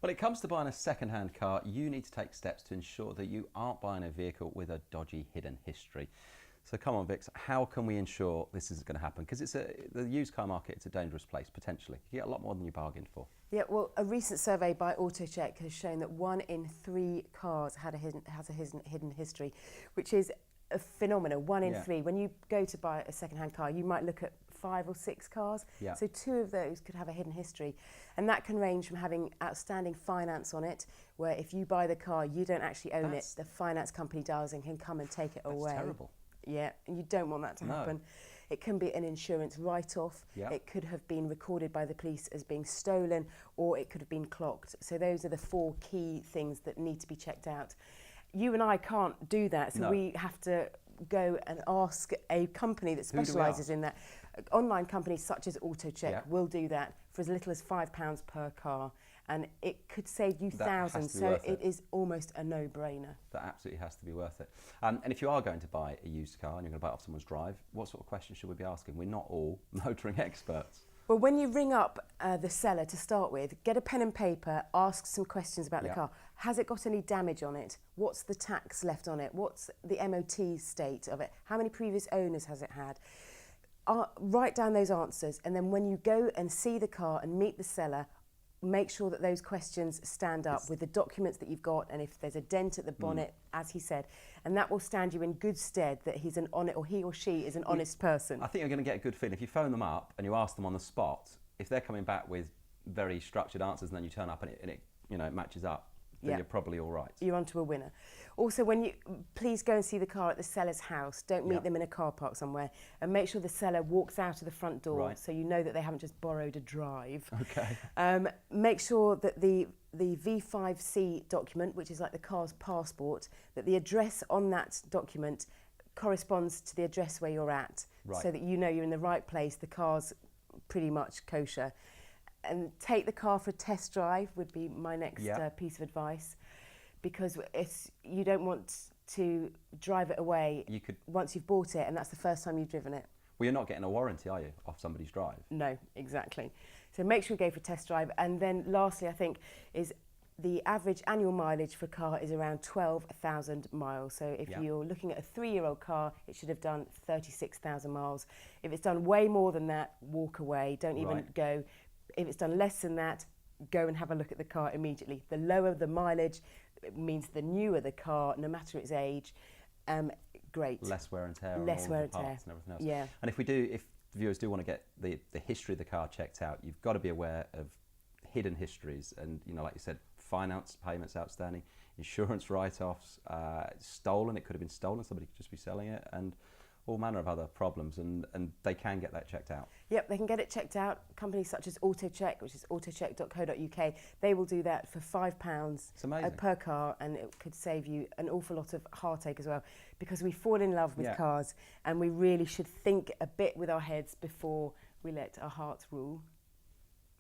When it comes to buying a second-hand car, you need to take steps to ensure that you aren't buying a vehicle with a dodgy hidden history. So come on, Vix, how can we ensure this isn't going to happen? Because the used car market, it's a dangerous place, potentially. You get a lot more than you bargained for. Yeah, well, a recent survey by AutoCheck has shown that 1 in 3 cars has a hidden history, which is a phenomenon. 1 in 3. When you go to buy a second-hand car, you might look at 5 or 6 cars. Yeah. So 2 of those could have a hidden history. And that can range from having outstanding finance on it, where if you buy the car, you don't actually own it. The finance company does and can come and take it away. That's terrible. Yeah, and you don't want that to happen. It can be an insurance write-off. Yeah. It could have been recorded by the police as being stolen, or it could have been clocked. So those are the 4 key things that need to be checked out. You and I can't do that, so we have to go and ask a company that specialises in that. Online companies such as AutoCheck will do that for as little as £5 per car, and it could save you thousands, so it is almost a no-brainer. That absolutely has to be worth it. And if you are going to buy a used car and you're going to buy it off someone's drive, what sort of questions should we be asking? We're not all motoring experts. Well, when you ring up the seller to start with, get a pen and paper, ask some questions about the car. Has it got any damage on it? What's the tax left on it? What's the MOT state of it? How many previous owners has it had? Write down those answers, and then when you go and see the car and meet the seller, make sure that those questions stand up with the documents that you've got, and if there's a dent at the bonnet, as he said, and that will stand you in good stead that he's an honest, or he or she is an honest person. I think you're going to get a good feeling if you phone them up and you ask them on the spot. If they're coming back with very structured answers, and then you turn up and it matches up, then you're probably all right. You're onto a winner. Also, please go and see the car at the seller's house. Don't meet them in a car park somewhere, and make sure the seller walks out of the front door so you know that they haven't just borrowed a drive. Okay. Make sure that the V5C document, which is like the car's passport, that the address on that document corresponds to the address where you're at, so that you know you're in the right place, the car's pretty much kosher. And take the car for a test drive would be my next piece of advice, because you don't want to drive it away once you've bought it and that's the first time you've driven it. Well, you're not getting a warranty, are you, off somebody's drive? No, exactly. So make sure you go for a test drive. And then lastly, I think, is the average annual mileage for a car is around 12,000 miles. So if you're looking at a 3-year-old car, it should have done 36,000 miles. If it's done way more than that, walk away, don't even go. If it's done less than that, go and have a look at the car immediately. The lower the mileage, it means the newer the car, no matter its age. Great. Less wear and tear. Less wear and tear. And everything else. Yeah. And if viewers do want to get the history of the car checked out, you've got to be aware of hidden histories, and like you said, finance payments outstanding, insurance write-offs, stolen. It could have been stolen. Somebody could just be selling it, and all manner of other problems, and they can get that checked out. Yep, they can get it checked out. Companies such as AutoCheck, which is autocheck.co.uk, they will do that for £5 per car, and it could save you an awful lot of heartache as well, because we fall in love with cars, and we really should think a bit with our heads before we let our hearts rule.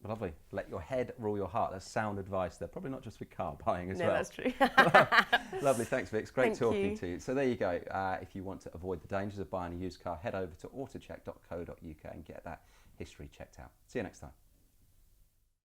Lovely. Let your head rule your heart. That's sound advice there. Probably not just with car buying as well. No, that's true. Lovely. Thanks, Vix. Great talking to you. So there you go. If you want to avoid the dangers of buying a used car, head over to autocheck.co.uk and get that history checked out. See you next time.